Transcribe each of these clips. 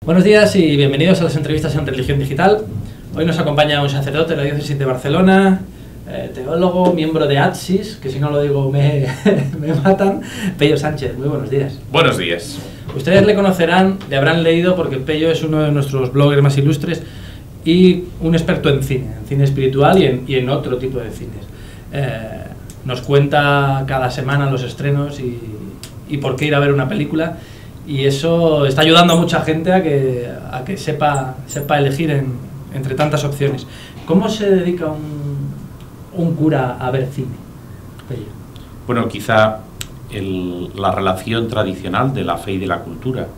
Buenos días y bienvenidos a las entrevistas en Religión Digital. Hoy nos acompaña un sacerdote de la diócesis de Barcelona, teólogo, miembro de ATSIS, que si no lo digo me matan, Pello Sánchez. Muy buenos días. Buenos días. Ustedes le conocerán, le habrán leído, porque Pello es uno de nuestros bloggers más ilustres y un experto en cine espiritual y en otro tipo de cines. Nos cuenta cada semana los estrenos y por qué ir a ver una película. Y eso está ayudando a mucha gente a que sepa elegir entre tantas opciones. ¿Cómo se dedica un cura a ver cine, Pello? Bueno, quizá la relación tradicional de la fe y de la cultura.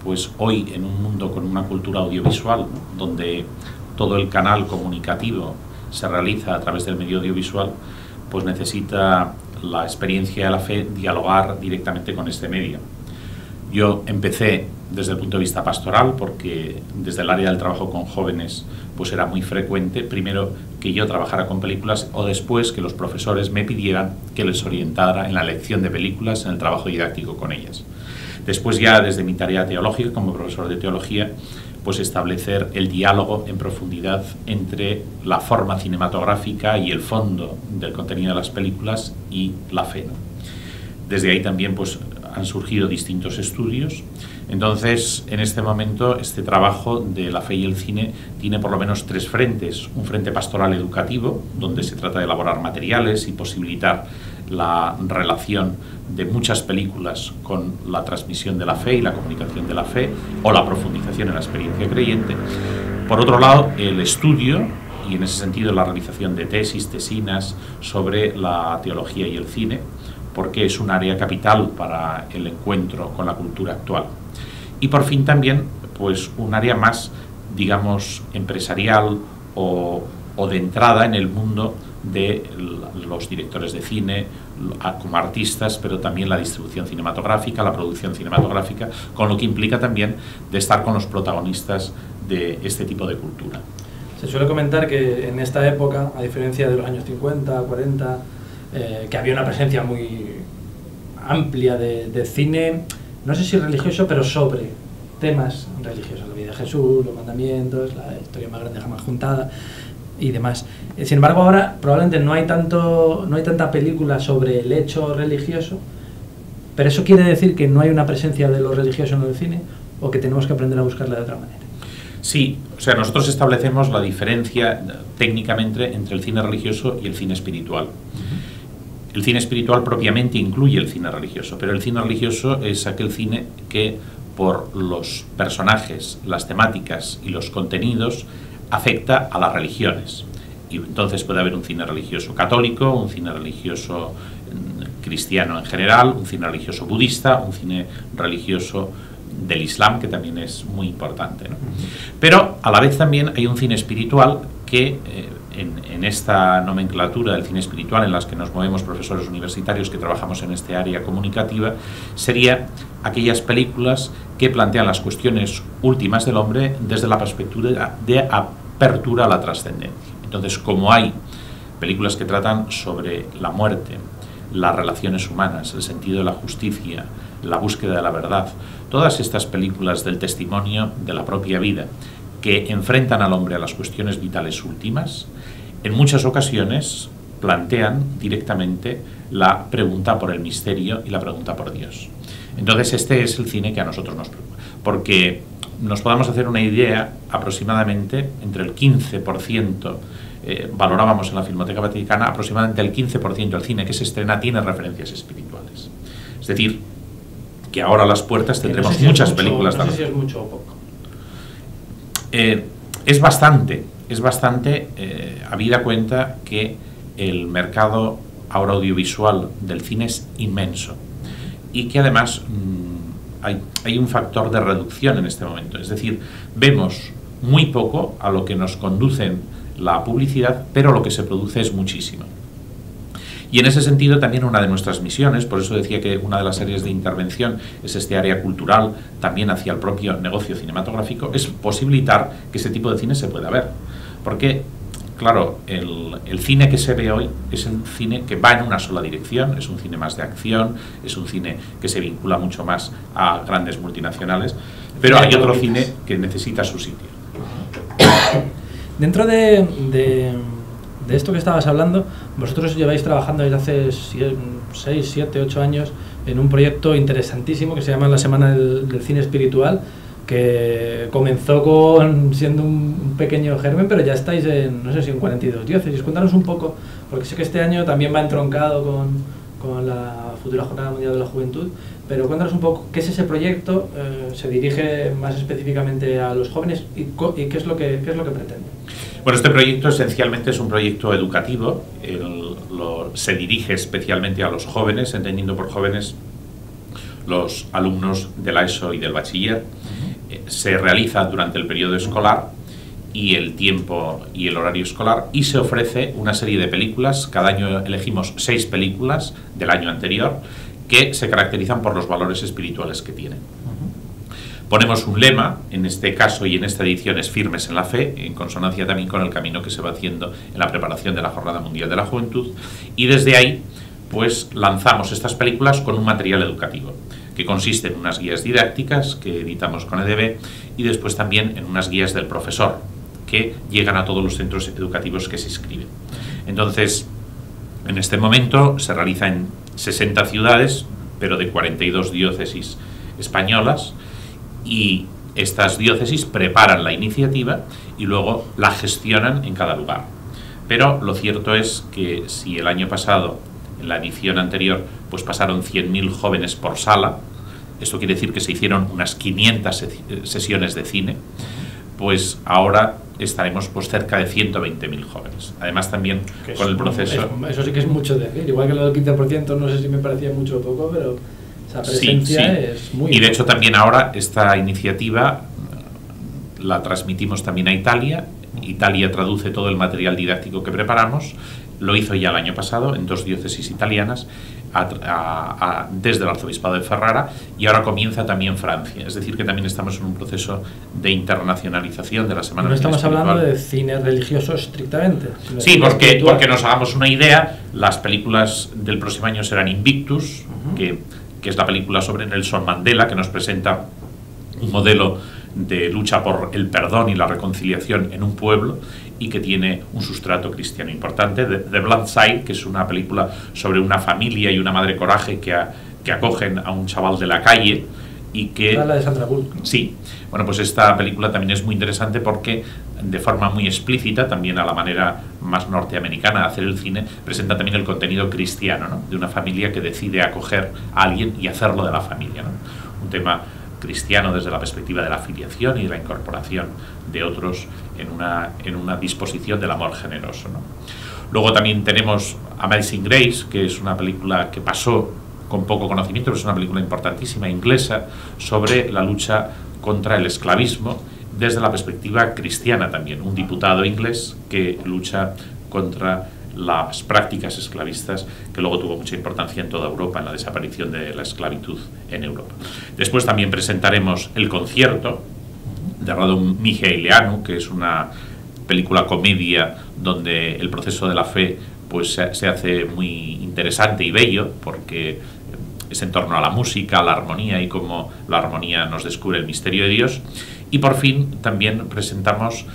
Pues hoy, en un mundo con una cultura audiovisual, ¿no?, donde todo el canal comunicativo se realiza a través del medio audiovisual, pues necesita la experiencia de la fe dialogar directamente con este medio. Yo empecé desde el punto de vista pastoral, porque desde el área del trabajo con jóvenes pues era muy frecuente, primero que yo trabajara con películas o después que los profesores me pidieran que les orientara en la elección de películas, en el trabajo didáctico con ellas. Después ya desde mi tarea teológica, como profesor de teología, pues establecer el diálogo en profundidad entre la forma cinematográfica y el fondo del contenido de las películas y la fe, ¿no? Desde ahí también pues han surgido distintos estudios. Entonces, en este momento, este trabajo de la fe y el cine tiene por lo menos tres frentes. Un frente pastoral educativo, donde se trata de elaborar materiales y posibilitar la relación de muchas películas con la transmisión de la fe y la comunicación de la fe, o la profundización en la experiencia creyente. Por otro lado, el estudio, y en ese sentido la realización de tesis, tesinas sobre la teología y el cine, porque es un área capital para el encuentro con la cultura actual. Y por fin también, pues un área más, digamos, empresarial o de entrada en el mundo de los directores de cine, como artistas, pero también la distribución cinematográfica, la producción cinematográfica, con lo que implica también de estar con los protagonistas de este tipo de cultura. Se suele comentar que en esta época, a diferencia de los años 50, 40, que había una presencia muy amplia de cine, no sé si religioso, pero sobre temas religiosos, la vida de Jesús, los mandamientos, la historia más grande jamás juntada y demás. Sin embargo, ahora probablemente no hay tanta película sobre el hecho religioso, pero ¿eso quiere decir que no hay una presencia de lo religioso en el cine o que tenemos que aprender a buscarla de otra manera? Sí, o sea, nosotros establecemos la diferencia técnicamente entre el cine religioso y el cine espiritual. El cine espiritual propiamente incluye el cine religioso, pero el cine religioso es aquel cine que, por los personajes, las temáticas y los contenidos, afecta a las religiones. Y entonces puede haber un cine religioso católico, un cine religioso cristiano en general, un cine religioso budista, un cine religioso del Islam, que también es muy importante, ¿no? Pero a la vez también hay un cine espiritual que en esta nomenclatura del cine espiritual en las que nos movemos profesores universitarios que trabajamos en este área comunicativa, sería aquellas películas que plantean las cuestiones últimas del hombre desde la perspectiva de apertura a la trascendencia. Entonces, como hay películas que tratan sobre la muerte, las relaciones humanas, el sentido de la justicia, la búsqueda de la verdad, todas estas películas del testimonio de la propia vida que enfrentan al hombre a las cuestiones vitales últimas, en muchas ocasiones plantean directamente la pregunta por el misterio y la pregunta por Dios. Entonces este es el cine que a nosotros nos preocupa, porque nos podemos hacer una idea, aproximadamente entre el 15%, valorábamos en la Filmoteca Vaticana, aproximadamente el 15% del cine que se estrena tiene referencias espirituales. Es decir, que ahora a las puertas tendremos muchas películas. No sé si es mucho o poco. Es bastante, habida cuenta que el mercado ahora audiovisual del cine es inmenso y que además hay un factor de reducción en este momento. Es decir, vemos muy poco a lo que nos conduce la publicidad, pero lo que se produce es muchísimo. Y en ese sentido también una de nuestras misiones, por eso decía que una de las áreas de intervención es este área cultural, también hacia el propio negocio cinematográfico, es posibilitar que ese tipo de cine se pueda ver. Porque, claro, el cine que se ve hoy es un cine que va en una sola dirección, es un cine más de acción, es un cine que se vincula mucho más a grandes multinacionales, pero hay otro cine que necesita su sitio. Dentro de esto que estabas hablando, vosotros lleváis trabajando desde hace 6, 7, 8 años en un proyecto interesantísimo que se llama la Semana del Cine Espiritual, que comenzó siendo un pequeño germen, pero ya estáis en, no sé si en 42 diócesis. Cuéntanos un poco, porque sé que este año también va entroncado con la futura Jornada Mundial de la Juventud, pero cuéntanos un poco qué es ese proyecto, se dirige más específicamente a los jóvenes y qué es lo que pretende. Bueno, este proyecto esencialmente es un proyecto educativo, se dirige especialmente a los jóvenes, entendiendo por jóvenes los alumnos de la ESO y del bachiller. Se realiza durante el periodo escolar y el tiempo y el horario escolar, y se ofrece una serie de películas. Cada año elegimos 6 películas del año anterior que se caracterizan por los valores espirituales que tienen. Ponemos un lema, en este caso y en esta edición es Firmes en la Fe, en consonancia también con el camino que se va haciendo en la preparación de la Jornada Mundial de la Juventud, y desde ahí pues lanzamos estas películas con un material educativo, que consiste en unas guías didácticas que editamos con EDB y después también en unas guías del profesor, que llegan a todos los centros educativos que se inscriben. Entonces, en este momento se realiza en 60 ciudades, pero de 42 diócesis españolas, y estas diócesis preparan la iniciativa y luego la gestionan en cada lugar. Pero lo cierto es que si el año pasado, en la edición anterior, pues pasaron 100.000 jóvenes por sala, esto quiere decir que se hicieron unas 500 sesiones de cine, pues ahora estaremos pues cerca de 120.000 jóvenes. Además también con el proceso... Eso sí que es mucho decir, igual que lo del 15%, no sé si me parecía mucho o poco, pero esa presencia es muy... Y de hecho también ahora esta iniciativa la transmitimos también a Italia. Italia traduce todo el material didáctico que preparamos, lo hizo ya el año pasado en 2 diócesis italianas, desde el Arzobispado de Ferrara, y ahora comienza también Francia. Es decir, que también estamos en un proceso de internacionalización de la Semana No estamos Espiritual. hablando de cine religioso estrictamente. Sí, porque nos hagamos una idea, las películas del próximo año serán Invictus, que es la película sobre Nelson Mandela, que nos presenta un modelo de lucha por el perdón y la reconciliación en un pueblo, y que tiene un sustrato cristiano importante. The Blood Side, que es una película sobre una familia y una madre coraje que acogen a un chaval de la calle y que... La de Sandra Bullock. Sí. Bueno, pues esta película también es muy interesante porque de forma muy explícita, también a la manera más norteamericana de hacer el cine, presenta también el contenido cristiano, ¿no?, de una familia que decide acoger a alguien y hacerlo de la familia, ¿no? Un tema cristiano desde la perspectiva de la filiación y de la incorporación de otros en una disposición del amor generoso, ¿no? Luego también tenemos Amazing Grace, que es una película que pasó con poco conocimiento, pero es una película importantísima, inglesa, sobre la lucha contra el esclavismo desde la perspectiva cristiana también. Un diputado inglés que lucha contra las prácticas esclavistas, que luego tuvo mucha importancia en toda Europa en la desaparición de la esclavitud en Europa. Después también presentaremos El concierto de Radu Mihailianu, que es una película comedia donde el proceso de la fe pues se hace muy interesante y bello, porque es en torno a la música, a la armonía y cómo la armonía nos descubre el misterio de Dios. Y por fin también presentamos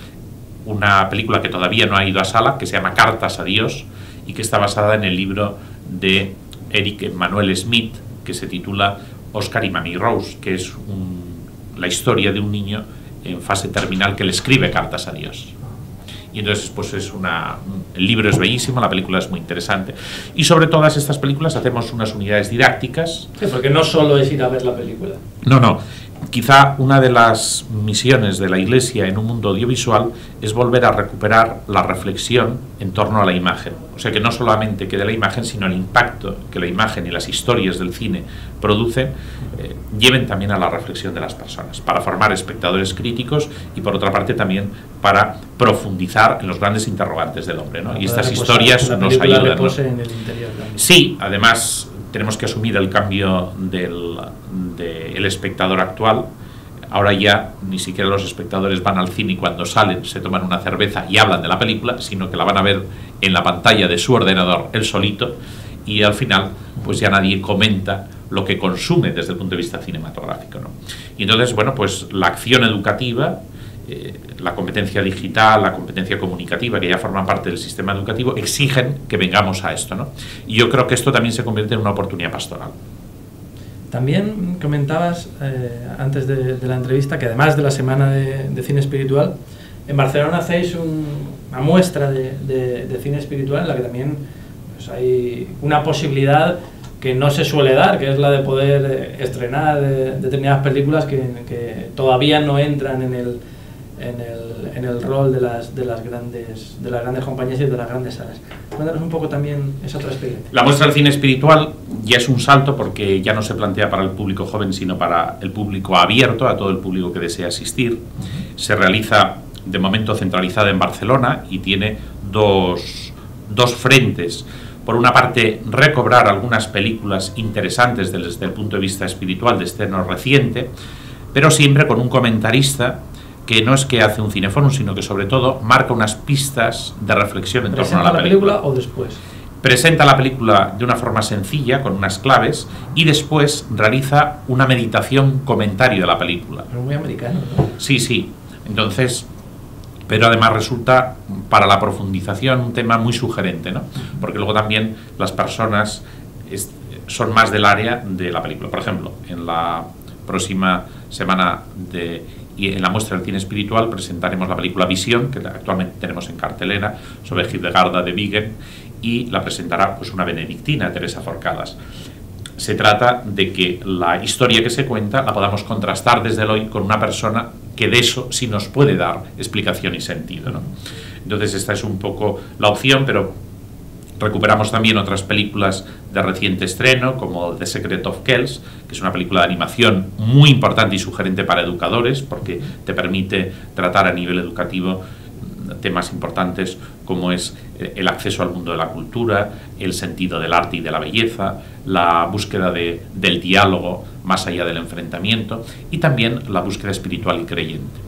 una película que todavía no ha ido a sala, que se llama Cartas a Dios, y que está basada en el libro de Eric Emmanuel Smith, que se titula Oscar y Mamie Rose, que es la historia de un niño en fase terminal que le escribe cartas a Dios. Y entonces pues el libro es bellísimo, la película es muy interesante, y sobre todas estas películas hacemos unas unidades didácticas. Sí, porque no solo es ir a ver la película. No. Quizá una de las misiones de la Iglesia en un mundo audiovisual es volver a recuperar la reflexión en torno a la imagen. O sea, que no solamente quede la imagen, sino el impacto que la imagen y las historias del cine producen, lleven también a la reflexión de las personas, para formar espectadores críticos y por otra parte también para profundizar en los grandes interrogantes del hombre, ¿no? Y estas historias nos ayudan, ¿no? En el interior, ¿no? Sí, además tenemos que asumir el cambio del espectador actual. Ahora ya ni siquiera los espectadores van al cine y cuando salen se toman una cerveza y hablan de la película, sino que la van a ver en la pantalla de su ordenador él solito, y al final pues ya nadie comenta lo que consume desde el punto de vista cinematográfico, ¿no? Y entonces, bueno, pues la acción educativa, la competencia digital, la competencia comunicativa, que ya forman parte del sistema educativo, exigen que vengamos a esto, ¿no? Y yo creo que esto también se convierte en una oportunidad pastoral. También comentabas antes de la entrevista que además de la Semana de Cine Espiritual, en Barcelona hacéis una muestra de cine espiritual en la que también pues, hay una posibilidad que no se suele dar, que es la de poder estrenar determinadas películas que todavía no entran en el rol de las grandes compañías y de las grandes salas. Cuéntanos un poco también esa otra experiencia. La muestra del cine espiritual ya es un salto porque ya no se plantea para el público joven, sino para el público abierto, a todo el público que desea asistir. Se realiza de momento centralizada en Barcelona y tiene dos frentes. Por una parte, recobrar algunas películas interesantes desde el punto de vista espiritual de estreno reciente, pero siempre con un comentarista que no es que hace un cineforum, sino que sobre todo marca unas pistas de reflexión en torno a la película. ¿O después? Presenta la película de una forma sencilla, con unas claves, y después realiza una meditación comentario de la película. Pero muy americano, ¿no? Sí, sí. Entonces, pero además resulta para la profundización un tema muy sugerente, ¿no? Porque luego también las personas son más del área de la película. Por ejemplo, en la próxima semana y en la muestra del cine espiritual presentaremos la película Visión, que actualmente tenemos en cartelera, sobre Hildegarda de Bingen, y la presentará pues una benedictina, Teresa Forcadas. Se trata de que la historia que se cuenta la podamos contrastar desde el hoy con una persona que de eso sí nos puede dar explicación y sentido, ¿no? Entonces esta es un poco la opción, pero recuperamos también otras películas de reciente estreno, como The Secret of Kells, que es una película de animación muy importante y sugerente para educadores, porque te permite tratar a nivel educativo temas importantes como es el acceso al mundo de la cultura, el sentido del arte y de la belleza, la búsqueda del diálogo más allá del enfrentamiento y también la búsqueda espiritual y creyente.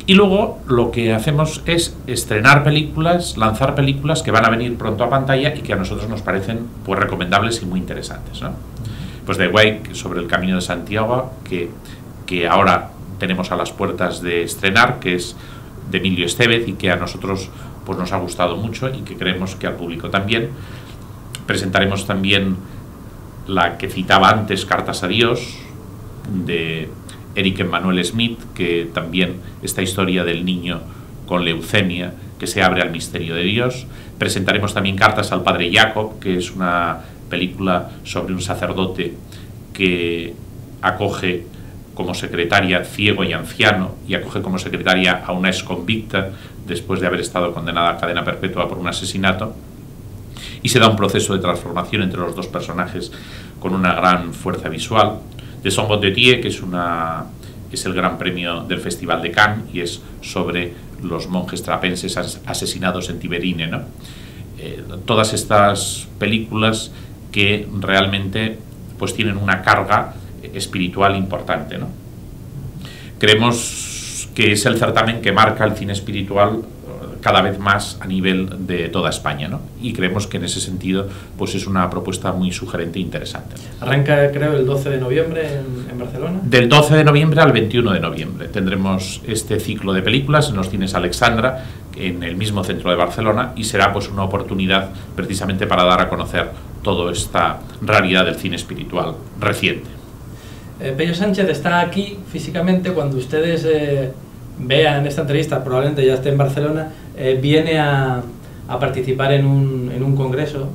Y luego lo que hacemos es estrenar películas, lanzar películas que van a venir pronto a pantalla y que a nosotros nos parecen pues recomendables y muy interesantes, ¿no? Pues The Way, sobre el Camino de Santiago, que ahora tenemos a las puertas de estrenar, que es de Emilio Estevez y que a nosotros pues nos ha gustado mucho y que creemos que al público también. Presentaremos también la que citaba antes, Cartas a Dios, de Eric Emmanuel Smith, que también esta historia del niño con leucemia que se abre al misterio de Dios. Presentaremos también Cartas al Padre Jacob, que es una película sobre un sacerdote que acoge como secretaria ciego y anciano y acoge como secretaria a una exconvicta después de haber estado condenada a cadena perpetua por un asesinato, y se da un proceso de transformación entre los dos personajes con una gran fuerza visual. De Sombot de Tie, que es el gran premio del Festival de Cannes y es sobre los monjes trapenses asesinados en Tiberine, ¿no? Todas estas películas que realmente pues tienen una carga espiritual importante, ¿no? Creemos que es el certamen que marca el cine espiritual cada vez más a nivel de toda España, ¿no? Y creemos que en ese sentido pues es una propuesta muy sugerente e interesante. Arranca, creo, el 12 de noviembre en Barcelona. Del 12 de noviembre al 21 de noviembre tendremos este ciclo de películas en los cines Alexandra, en el mismo centro de Barcelona, y será pues una oportunidad precisamente para dar a conocer toda esta realidad del cine espiritual reciente. Pello Sánchez está aquí físicamente. Cuando ustedes vean esta entrevista, probablemente ya esté en Barcelona, viene a participar en un congreso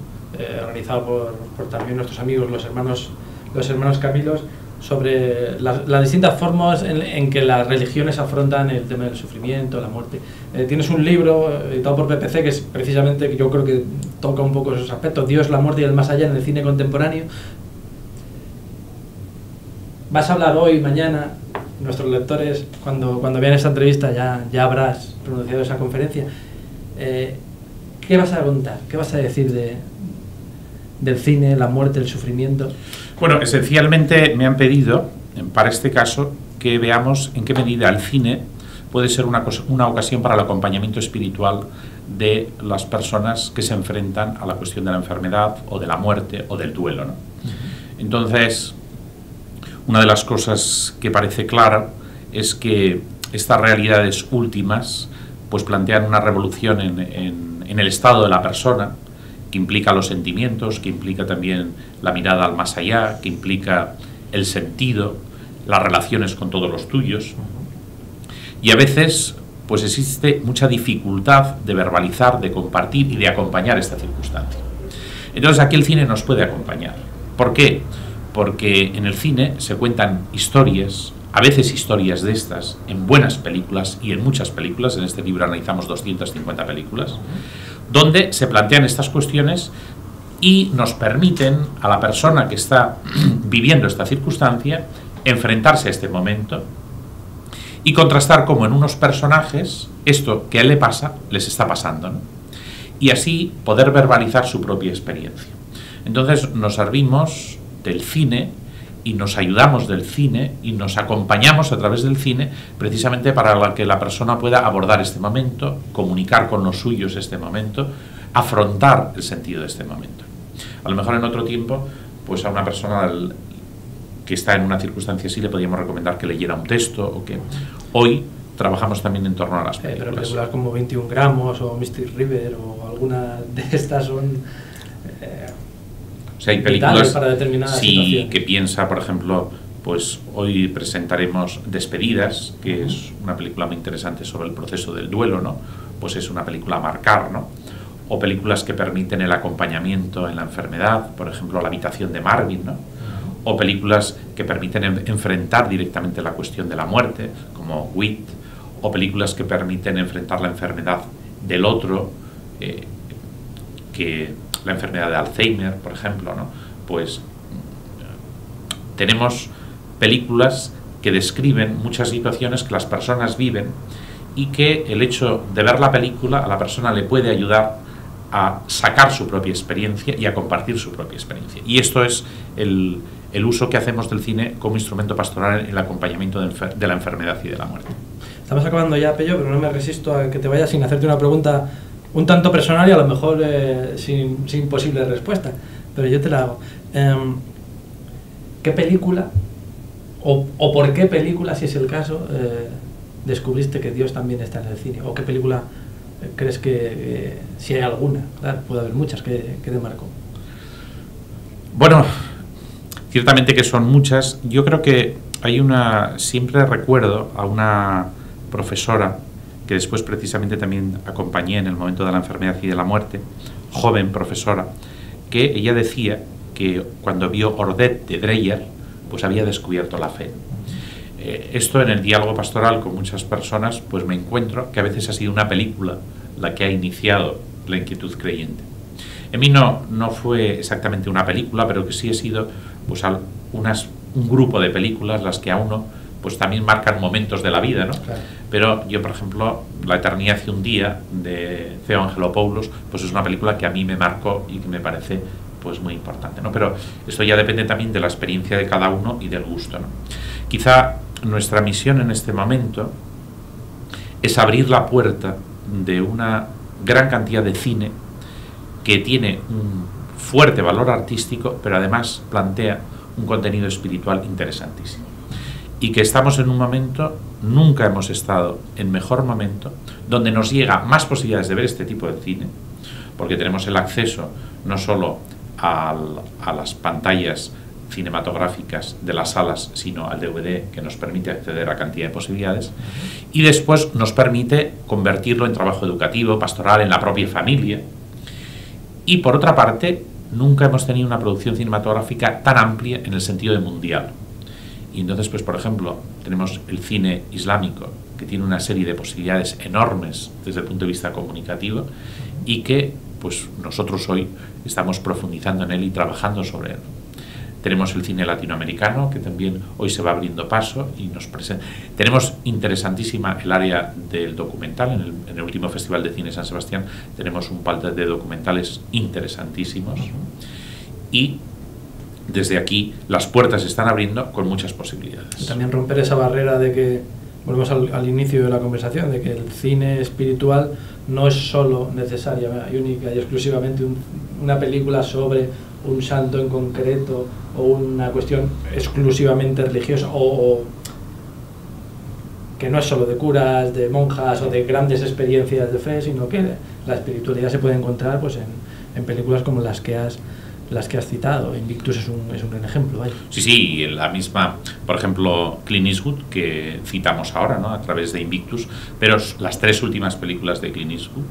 organizado por también nuestros amigos, los hermanos Camilos, sobre las distintas formas en que las religiones afrontan el tema del sufrimiento, la muerte. Tienes un libro editado por PPC que es precisamente, que yo creo que toca un poco esos aspectos: Dios, la muerte y el más allá en el cine contemporáneo. Vas a hablar hoy, mañana. Nuestros lectores, cuando vean esta entrevista, ya habrás pronunciado esa conferencia. ¿Qué vas a contar? ¿Qué vas a decir del cine, la muerte, el sufrimiento? Bueno, esencialmente me han pedido, para este caso, que veamos en qué medida el cine puede ser una ocasión para el acompañamiento espiritual de las personas que se enfrentan a la cuestión de la enfermedad o de la muerte o del duelo, ¿no? Entonces, una de las cosas que parece clara es que estas realidades últimas pues plantean una revolución en el estado de la persona, que implica los sentimientos, que implica también la mirada al más allá, que implica el sentido, las relaciones con todos los tuyos. Y a veces pues existe mucha dificultad de verbalizar, de compartir y de acompañar esta circunstancia. Entonces aquí el cine nos puede acompañar. ¿Por qué? Porque en el cine se cuentan historias, a veces historias de estas, en buenas películas y en muchas películas. En este libro analizamos 250 películas, donde se plantean estas cuestiones y nos permiten a la persona que está viviendo esta circunstancia enfrentarse a este momento y contrastar cómo en unos personajes esto que a él le pasa, les está pasando, ¿no? Y así poder verbalizar su propia experiencia. Entonces nos servimos del cine y nos ayudamos del cine y nos acompañamos a través del cine precisamente para que la persona pueda abordar este momento, comunicar con los suyos este momento, afrontar el sentido de este momento. A lo mejor en otro tiempo, pues a una persona que está en una circunstancia así le podríamos recomendar que leyera un texto, o que hoy trabajamos también en torno a las películas. Pero películas como 21 gramos o Mystic River o alguna de estas son... o sea, hay películas para determinadas situaciones. Que piensa, por ejemplo, pues hoy presentaremos Despedidas, que es una película muy interesante sobre el proceso del duelo, ¿no? Pues es una película a marcar, ¿no? O películas que permiten el acompañamiento en la enfermedad, por ejemplo, La habitación de Marvin, ¿no? O películas que permiten enfrentar directamente la cuestión de la muerte, como Wit, o películas que permiten enfrentar la enfermedad del otro, que la enfermedad de Alzheimer, por ejemplo, ¿no? Pues tenemos películas que describen muchas situaciones que las personas viven y que el hecho de ver la película a la persona le puede ayudar a sacar su propia experiencia y a compartir su propia experiencia. Y esto es el uso que hacemos del cine como instrumento pastoral en el acompañamiento de la enfermedad y de la muerte. Estamos acabando ya, Pello, pero no me resisto a que te vayas sin hacerte una pregunta un tanto personal y a lo mejor sin posible respuesta, pero yo te la hago. ¿Qué película, o por qué película, si es el caso, descubriste que Dios también está en el cine? ¿O qué película crees que, si hay alguna, claro, puede haber muchas, que te marcó? Bueno, ciertamente que son muchas. Yo creo que hay siempre recuerdo a una profesora que después precisamente también acompañé en el momento de la enfermedad y de la muerte, joven profesora, que ella decía que cuando vio Ordet de Dreyer, pues había descubierto la fe. Esto en el diálogo pastoral con muchas personas, pues me encuentro que a veces ha sido una película la que ha iniciado la inquietud creyente. En mí no fue exactamente una película, pero que sí ha sido pues un grupo de películas las que a uno pues también marcan momentos de la vida, ¿no? Claro. Pero yo, por ejemplo, La eternidad hace un día, de Theo Angelopoulos, pues es una película que a mí me marcó y que me parece pues muy importante, ¿no? Pero esto ya depende también de la experiencia de cada uno y del gusto, ¿no? Quizá nuestra misión en este momento es abrir la puerta de una gran cantidad de cine que tiene un fuerte valor artístico, pero además plantea un contenido espiritual interesantísimo. Y que estamos en un momento, nunca hemos estado en mejor momento, donde nos llega más posibilidades de ver este tipo de cine, porque tenemos el acceso no solo a las pantallas cinematográficas de las salas, sino al DVD, que nos permite acceder a cantidad de posibilidades, y después nos permite convertirlo en trabajo educativo, pastoral, en la propia familia. Y por otra parte, nunca hemos tenido una producción cinematográfica tan amplia en el sentido de mundial. Y entonces, pues por ejemplo, tenemos el cine islámico, que tiene una serie de posibilidades enormes desde el punto de vista comunicativo y que pues nosotros hoy estamos profundizando en él y trabajando sobre él. Tenemos el cine latinoamericano, que también hoy se va abriendo paso y nos presenta. Tenemos interesantísima el área del documental. En el último Festival de Cine San Sebastián tenemos un par de documentales interesantísimos. Y desde aquí las puertas se están abriendo con muchas posibilidades. También romper esa barrera de que, volvemos al inicio de la conversación, de que el cine espiritual no es solo necesaria y única y exclusivamente una película sobre un santo en concreto o una cuestión exclusivamente religiosa, o que no es solo de curas, de monjas o de grandes experiencias de fe, sino que la espiritualidad se puede encontrar pues en películas como las que has citado. Invictus es un gran ejemplo. ¿Vale? Sí, la misma, por ejemplo, Clint Eastwood, que citamos ahora, ¿no?, a través de Invictus, pero las 3 últimas películas de Clint Eastwood,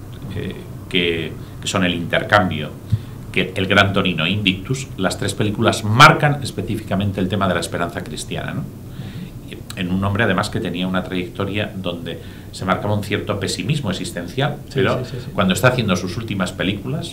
que son El Intercambio, que El Gran Torino e Invictus, las 3 películas marcan específicamente el tema de la esperanza cristiana, ¿no? En un hombre además que tenía una trayectoria donde se marcaba un cierto pesimismo existencial, pero cuando está haciendo sus últimas películas,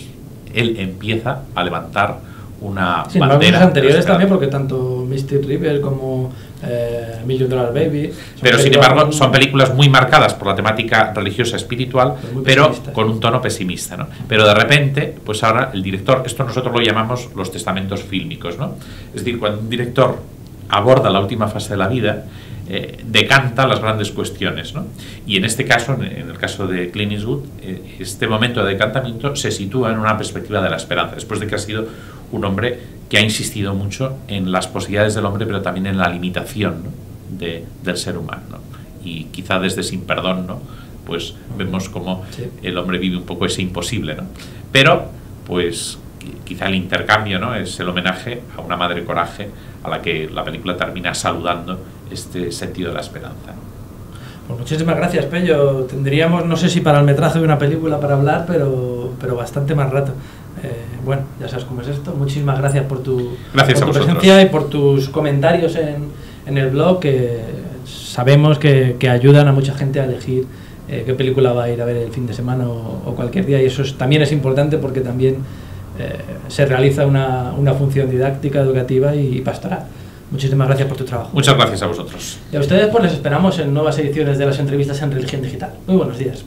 él empieza a levantar una bandera. Anteriores también, porque tanto Mystic River como $1 Million Baby, pero sin embargo son películas muy marcadas por la temática religiosa espiritual, pero con un tono pesimista, ¿no? Pero de repente, pues ahora el director, esto nosotros lo llamamos los testamentos fílmicos, ¿no? Es decir, cuando un director aborda la última fase de la vida, decanta las grandes cuestiones, ¿no? Y en este caso, en el caso de Clint Eastwood, este momento de decantamiento se sitúa en una perspectiva de la esperanza, después de que ha sido un hombre que ha insistido mucho en las posibilidades del hombre, pero también en la limitación, ¿no?, del ser humano, ¿no? Y quizá desde Sin Perdón, ¿no?, pues vemos cómo el hombre vive un poco ese imposible, ¿no? Pero pues quizá El Intercambio, ¿no?, es el homenaje a una madre coraje a la que la película termina saludando este sentido de la esperanza. Pues muchísimas gracias, Pello. Tendríamos, no sé si para el metraje de una película para hablar, pero bastante más rato. Bueno, ya sabes cómo es esto. Muchísimas gracias por tu presencia y por tus comentarios en el blog, que sabemos que ayudan a mucha gente a elegir qué película va a ir a ver el fin de semana o cualquier día, y eso también es importante, porque también se realiza una función didáctica, educativa y pastoral. Muchísimas gracias por tu trabajo. Muchas gracias a vosotros. Y a ustedes pues les esperamos en nuevas ediciones de las entrevistas en Religión Digital. Muy buenos días.